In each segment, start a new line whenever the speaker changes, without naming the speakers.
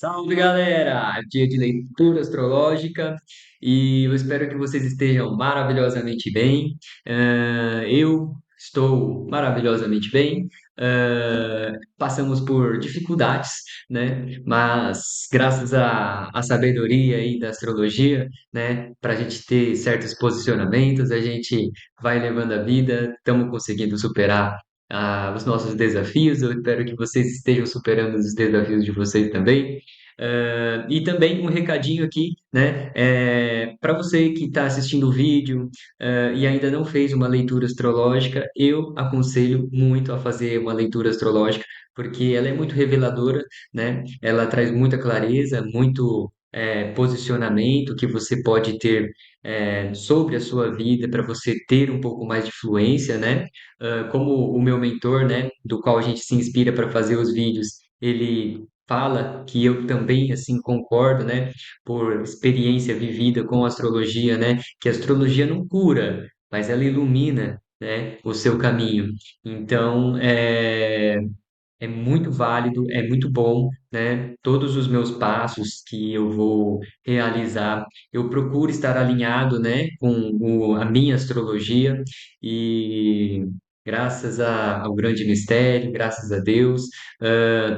Salve galera! Dia de leitura astrológica e eu espero que vocês estejam maravilhosamente bem. Eu estou maravilhosamente bem. Passamos por dificuldades, né? Mas graças à sabedoria aí da astrologia, né? Para a gente ter certos posicionamentos, a gente vai levando a vida, estamos conseguindo superar os nossos desafios. Eu espero que vocês estejam superando os desafios de vocês também. E também um recadinho aqui, né? Para você que está assistindo o vídeo, e ainda não fez uma leitura astrológica, eu aconselho muito a fazer uma leitura astrológica, porque ela é muito reveladora, né? Ela traz muita clareza, muito posicionamento que você pode ter sobre a sua vida para você ter um pouco mais de fluência, né? Como o meu mentor, né, do qual a gente se inspira para fazer os vídeos, ele fala que eu também assim concordo, né, por experiência vivida com a astrologia, né, que a astrologia não cura, mas ela ilumina, né, o seu caminho. Então, é muito válido, é muito bom, né? Todos os meus passos que eu vou realizar, eu procuro estar alinhado, né, com a minha astrologia e graças ao grande mistério, graças a Deus,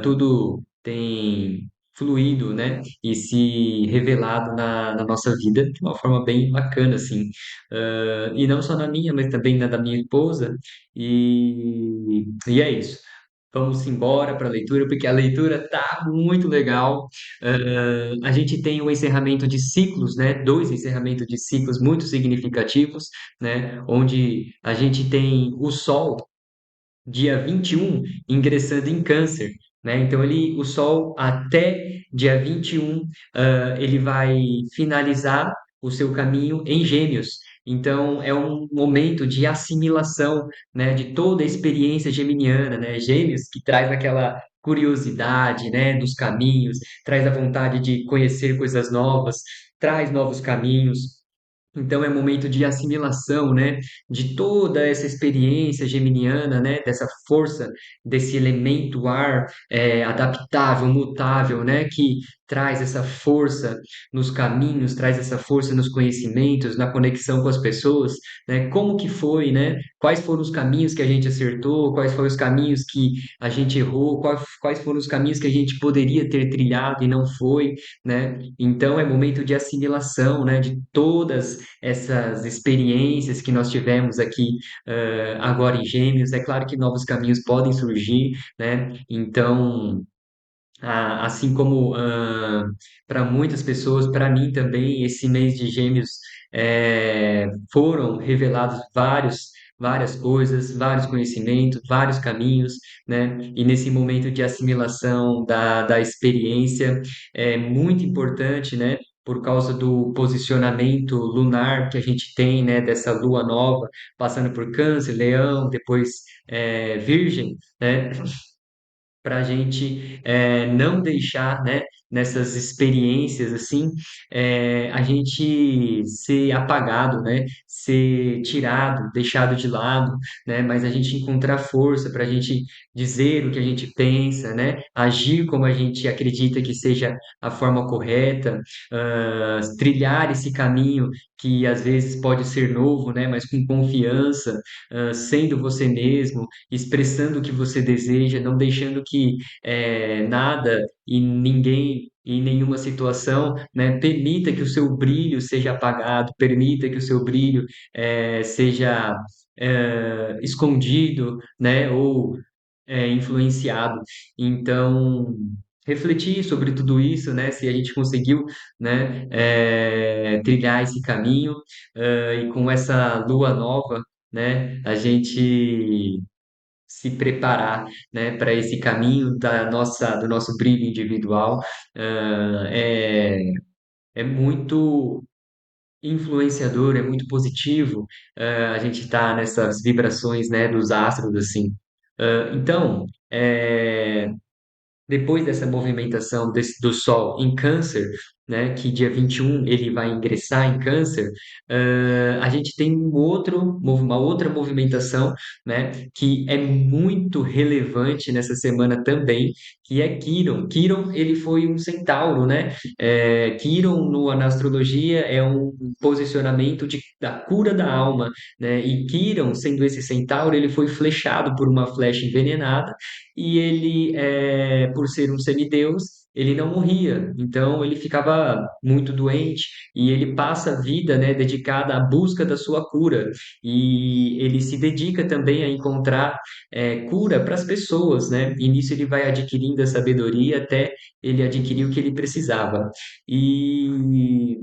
tudo tem fluído, né, e se revelado na nossa vida de uma forma bem bacana, assim. E não só na minha, mas também na da minha esposa, e é isso. Vamos embora para a leitura, porque a leitura tá muito legal. A gente tem um encerramento de ciclos, né? Dois encerramentos de ciclos muito significativos, né? Onde a gente tem o Sol dia 21 ingressando em Câncer, né? Então o Sol até dia 21, ele vai finalizar o seu caminho em Gêmeos. Então é um momento de assimilação, né, de toda a experiência geminiana, né? Gêmeos que traz aquela curiosidade, né, dos caminhos, traz a vontade de conhecer coisas novas, traz novos caminhos. Então é um momento de assimilação, né, de toda essa experiência geminiana, né, dessa força, desse elemento ar adaptável, mutável, né, que traz essa força nos caminhos, traz essa força nos conhecimentos, na conexão com as pessoas, né, como que foi, né, quais foram os caminhos que a gente acertou, quais foram os caminhos que a gente errou, quais foram os caminhos que a gente poderia ter trilhado e não foi, né, então é momento de assimilação, né, de todas essas experiências que nós tivemos aqui agora em Gêmeos. É claro que novos caminhos podem surgir, né? Então, assim como para muitas pessoas, para mim também, esse mês de Gêmeos foram revelados várias coisas, vários conhecimentos, vários caminhos, né? E nesse momento de assimilação da experiência é muito importante, né? Por causa do posicionamento lunar que a gente tem, né? Dessa lua nova, passando por Câncer, Leão, depois Virgem, né? Para a gente não deixar, né, nessas experiências assim, a gente ser apagado, né, ser tirado, deixado de lado, né, mas a gente encontrar força para a gente dizer o que a gente pensa, né, agir como a gente acredita que seja a forma correta, trilhar esse caminho que às vezes pode ser novo, né, mas com confiança, sendo você mesmo, expressando o que você deseja, não deixando que nada e ninguém em nenhuma situação, né, permita que o seu brilho seja apagado, permita que o seu brilho seja escondido, né, ou influenciado. Então, refletir sobre tudo isso, né, se a gente conseguiu, né, trilhar esse caminho, e com essa lua nova, né, a gente se preparar, né, para esse caminho do nosso brilho individual, ah, é, é muito influenciador, é muito positivo, a gente está nessas vibrações, né, dos astros, assim. Então, depois dessa movimentação do Sol em Câncer, né, que dia 21 ele vai ingressar em Câncer, a gente tem uma outra movimentação, né, que é muito relevante nessa semana também, que é Quiron. Quiron, ele foi um centauro, né? Quiron, na astrologia, é um posicionamento da cura da alma, né? E Quiron, sendo esse centauro, ele foi flechado por uma flecha envenenada e ele, por ser um semideus, ele não morria, então ele ficava muito doente e ele passa a vida, né, dedicada à busca da sua cura e ele se dedica também a encontrar cura para as pessoas, né? E nisso ele vai adquirindo a sabedoria até ele adquirir o que ele precisava. E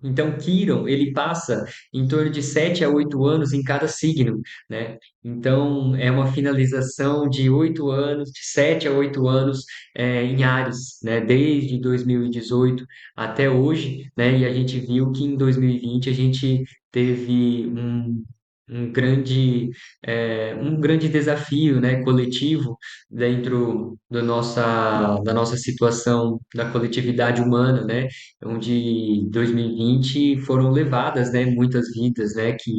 então, Quiron, ele passa em torno de 7 a 8 anos em cada signo, né? Então, é uma finalização de 8 anos, de 7 a 8 anos em Áries, né? Desde 2018 até hoje, né? E a gente viu que em 2020 a gente teve um grande desafio, né? Coletivo dentro da nossa situação da coletividade humana, né? Onde 2020 foram levadas, né, muitas vidas, né, que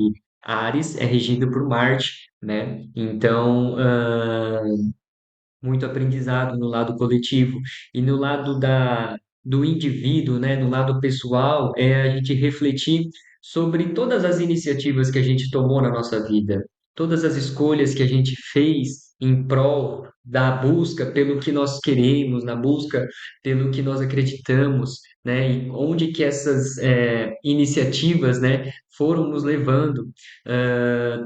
Ares é regido por Marte, né? Então, muito aprendizado no lado coletivo e no lado do indivíduo, né, no lado pessoal, é a gente refletir sobre todas as iniciativas que a gente tomou na nossa vida, todas as escolhas que a gente fez em prol da busca pelo que nós queremos, na busca pelo que nós acreditamos, né, e onde que essas iniciativas, né, foram nos levando.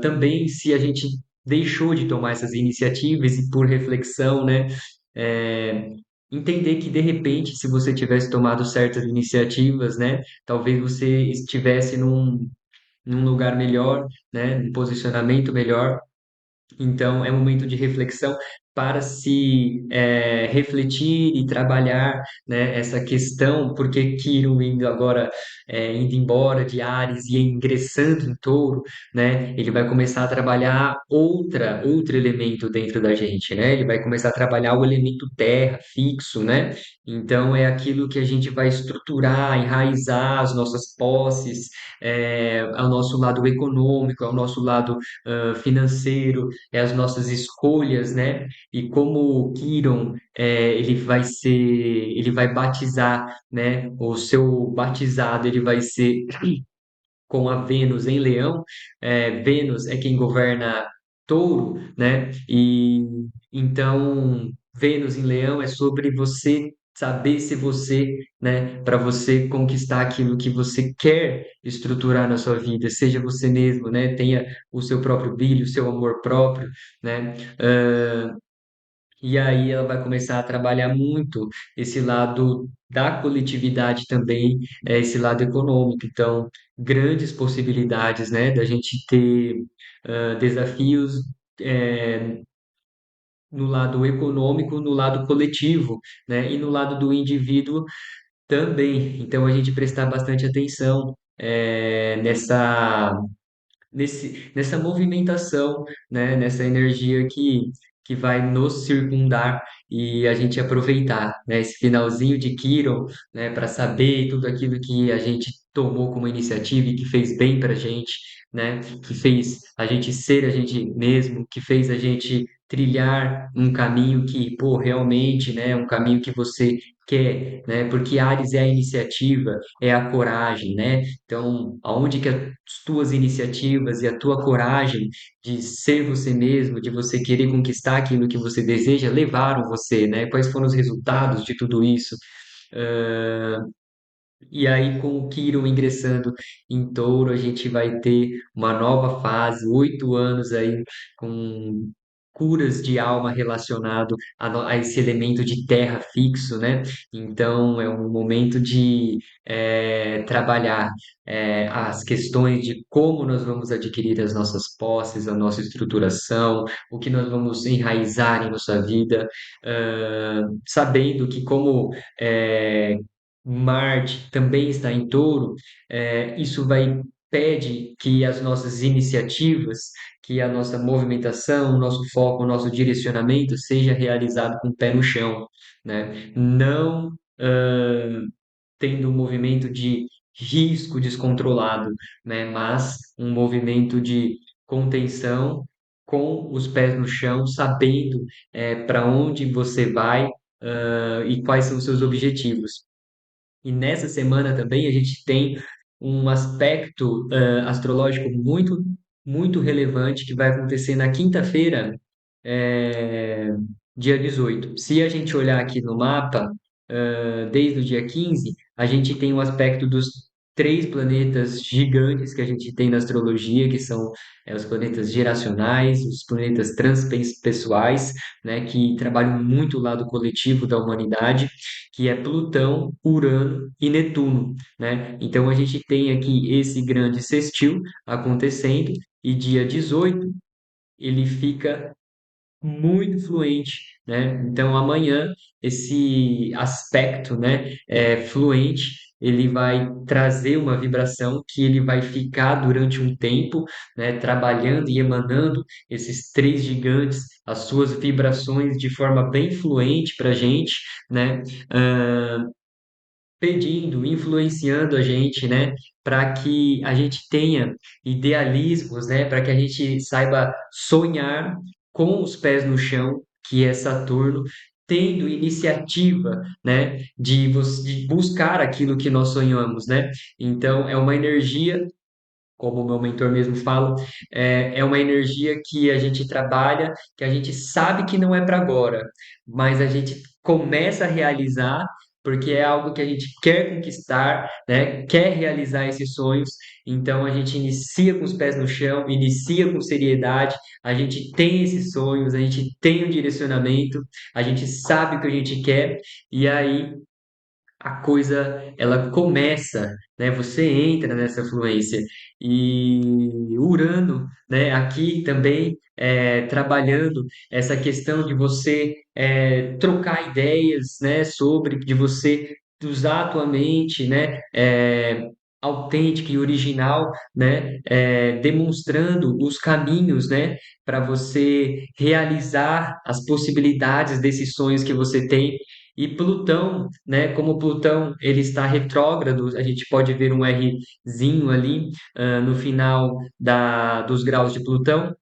Também se a gente deixou de tomar essas iniciativas e por reflexão, né, é, entender que de repente, se você tivesse tomado certas iniciativas, né, talvez você estivesse num lugar melhor, né, num posicionamento melhor, então, é um momento de reflexão para se refletir e trabalhar, né, essa questão, porque Quirón indo agora, indo embora de Áries e ingressando em Touro, né, ele vai começar a trabalhar outro elemento dentro da gente, né? Ele vai começar a trabalhar o elemento terra, fixo, né? Então, é aquilo que a gente vai estruturar, enraizar as nossas posses, ao nosso lado econômico, ao nosso lado financeiro, as nossas escolhas, né? E como o Quiron, ele vai batizar, né? O seu batizado, ele vai ser com a Vênus em Leão. Vênus é quem governa Touro, né? E então Vênus em Leão é sobre você saber se você, né, para você conquistar aquilo que você quer estruturar na sua vida, seja você mesmo, né? Tenha o seu próprio brilho, o seu amor próprio, né? E aí ela vai começar a trabalhar muito esse lado da coletividade também, esse lado econômico. Então, grandes possibilidades, né, da gente ter desafios eh, no lado econômico, no lado coletivo, né, e no lado do indivíduo também. Então, a gente prestar bastante atenção nessa movimentação, né, nessa energia que vai nos circundar e a gente aproveitar, né, esse finalzinho de Quiron, né, para saber tudo aquilo que a gente tomou como iniciativa e que fez bem para a gente, né, que fez a gente ser a gente mesmo, que fez a gente trilhar um caminho que, pô, realmente, né, é um caminho que você quer, né, porque Ares é a iniciativa, é a coragem, né? Então, aonde que as tuas iniciativas e a tua coragem de ser você mesmo, de você querer conquistar aquilo que você deseja, levaram você, né? Quais foram os resultados de tudo isso? E aí, com o Quirón ingressando em Touro, a gente vai ter uma nova fase, 8 anos aí, com curas de alma relacionado a esse elemento de terra fixo, né? Então, é um momento de trabalhar as questões de como nós vamos adquirir as nossas posses, a nossa estruturação, o que nós vamos enraizar em nossa vida, sabendo que como eh, Marte também está em Touro, isso vai pede que as nossas iniciativas, que a nossa movimentação, o nosso foco, o nosso direcionamento seja realizado com o pé no chão, né? Não tendo um movimento de risco descontrolado, né? Mas um movimento de contenção com os pés no chão, sabendo para onde você vai, e quais são os seus objetivos. E nessa semana também a gente tem um aspecto astrológico muito relevante que vai acontecer na quinta-feira, é, dia 18. Se a gente olhar aqui no mapa, desde o dia 15, a gente tem o aspecto dos três planetas gigantes que a gente tem na astrologia, que são os planetas geracionais, os planetas transpessoais, né, que trabalham muito o lado coletivo da humanidade, que é Plutão, Urano e Netuno, né? Então a gente tem aqui esse grande sextil acontecendo e dia 18 ele fica muito fluente, né? Então amanhã esse aspecto, né, fluente, ele vai trazer uma vibração que ele vai ficar durante um tempo, né, trabalhando e emanando esses três gigantes, as suas vibrações de forma bem fluente para a gente, né? Pedindo, influenciando a gente, né, para que a gente tenha idealismos, né, para que a gente saiba sonhar com os pés no chão, que é Saturno, tendo iniciativa, né, de buscar aquilo que nós sonhamos, né? Então, é uma energia, como o meu mentor mesmo fala, é uma energia que a gente trabalha, que a gente sabe que não é para agora, mas a gente começa a realizar porque é algo que a gente quer conquistar, né? Quer realizar esses sonhos. Então a gente inicia com os pés no chão, inicia com seriedade, a gente tem esses sonhos, a gente tem um direcionamento, a gente sabe o que a gente quer, e aí a coisa ela começa, né? Você entra nessa fluência e Urano, né? Aqui também trabalhando essa questão de você trocar ideias, né? Sobre de você usar a tua mente, né? Autêntica e original, né? Demonstrando os caminhos, né? Para você realizar as possibilidades desses sonhos que você tem. E Plutão, né? Como Plutão ele está retrógrado, a gente pode ver um Rzinho ali no final dos graus de Plutão.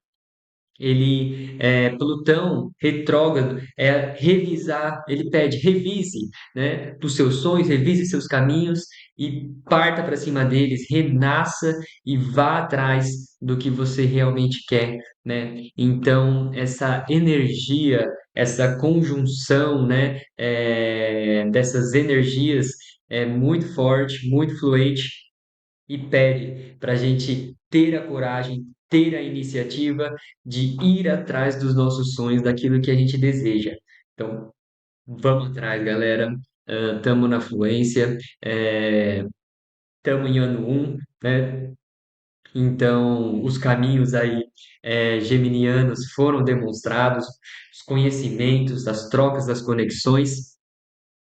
Plutão retrógrado é revisar, ele pede revise, né, os seus sonhos, revise seus caminhos e parta para cima deles, renasça e vá atrás do que você realmente quer, né? Então essa energia, essa conjunção, né, dessas energias é muito forte, muito fluente e pede para a gente ter a coragem, ter a iniciativa de ir atrás dos nossos sonhos, daquilo que a gente deseja. Então, vamos atrás, galera. Estamos na fluência, estamos em ano um, né? Então, os caminhos aí geminianos foram demonstrados, os conhecimentos, as trocas, as conexões,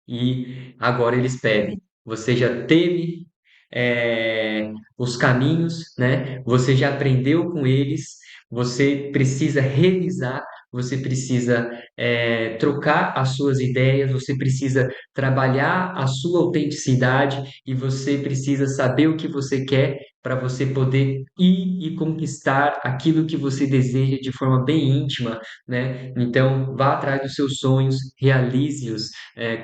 e agora eles pedem. Você já teve os caminhos, né? Você já aprendeu com eles. Você precisa revisar. Você precisa trocar as suas ideias. Você precisa trabalhar a sua autenticidade e você precisa saber o que você quer para você poder ir e conquistar aquilo que você deseja de forma bem íntima, né? Então, vá atrás dos seus sonhos, realize-os,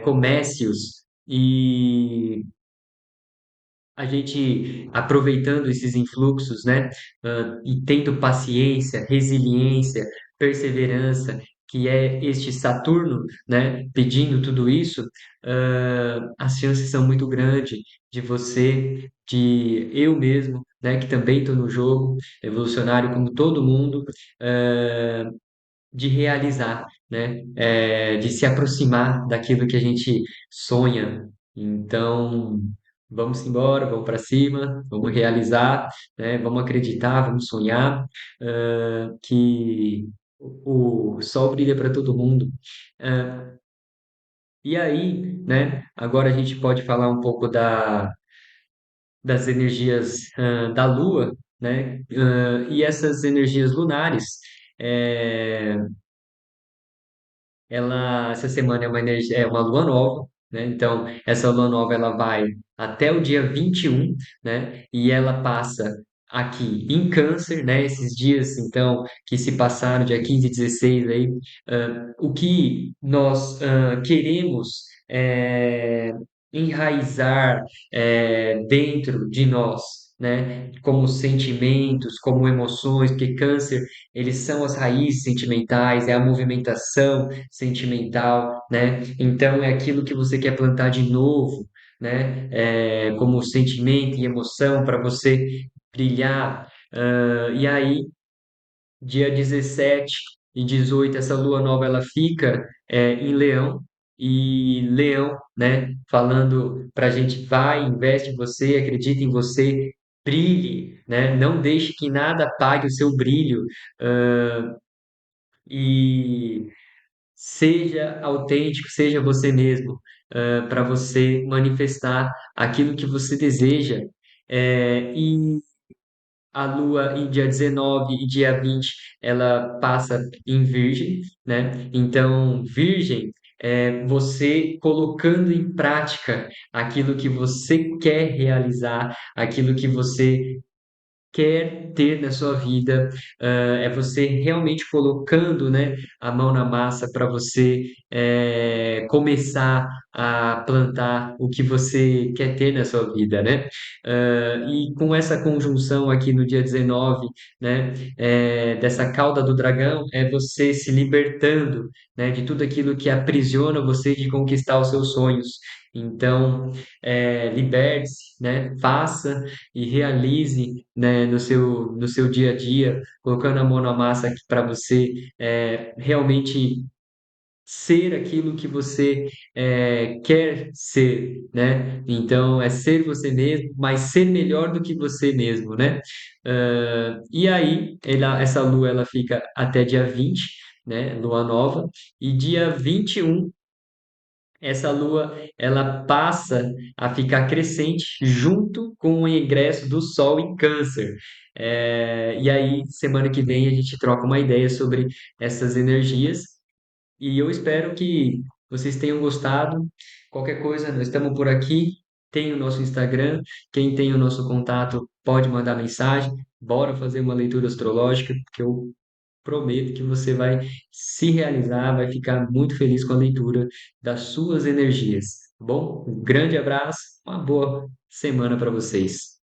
comece-os e a gente aproveitando esses influxos, né, e tendo paciência, resiliência, perseverança, que é este Saturno, né, pedindo tudo isso, as chances são muito grandes de você, de eu mesmo, né, que também estou no jogo, evolucionário como todo mundo, de realizar, né? De se aproximar daquilo que a gente sonha. Então, vamos embora, vamos para cima, vamos realizar, né? Vamos acreditar, vamos sonhar, que o sol brilha para todo mundo. Ah, e aí, né? Agora a gente pode falar um pouco das energias da Lua, né? E essas energias lunares. É, essa semana é uma energia, é uma lua nova, né? Então, essa lua nova ela vai até o dia 21, né? E ela passa aqui em Câncer, né? Esses dias, então, que se passaram, dia 15 e 16 aí, o que nós queremos enraizar dentro de nós, né? Como sentimentos, como emoções, porque Câncer, eles são as raízes sentimentais, é a movimentação sentimental, né? Então é aquilo que você quer plantar de novo, né? Como sentimento e emoção para você brilhar. E aí, dia 17 e 18, essa lua nova ela fica em Leão. E Leão, né? Falando para a gente, vai, investe em você, acredita em você, brilhe, né? Não deixe que nada apague o seu brilho. ah, e seja autêntico, seja você mesmo, para você manifestar aquilo que você deseja. E a Lua, em dia 19 e dia 20 ela passa em Virgem, né? Então, Virgem é você colocando em prática aquilo que você quer realizar, aquilo que você quer ter na sua vida, é você realmente colocando, né, a mão na massa para você começar a plantar o que você quer ter na sua vida, né? E com essa conjunção aqui no dia 19, né, dessa cauda do dragão, é você se libertando, né, de tudo aquilo que aprisiona você de conquistar os seus sonhos. Então, liberte-se, né? Faça e realize, né, no seu dia a dia, colocando a mão na massa para você realmente ser aquilo que você quer ser, né? Então, é ser você mesmo, mas ser melhor do que você mesmo, né? E aí, essa lua ela fica até dia 20, né? Lua nova, e dia 21 essa lua ela passa a ficar crescente junto com o ingresso do Sol em Câncer. E aí, semana que vem, a gente troca uma ideia sobre essas energias. E eu espero que vocês tenham gostado. Qualquer coisa, nós estamos por aqui. Tem o nosso Instagram. Quem tem o nosso contato pode mandar mensagem. Bora fazer uma leitura astrológica, que eu prometo que você vai se realizar, vai ficar muito feliz com a leitura das suas energias. Tá bom? Um grande abraço, uma boa semana para vocês.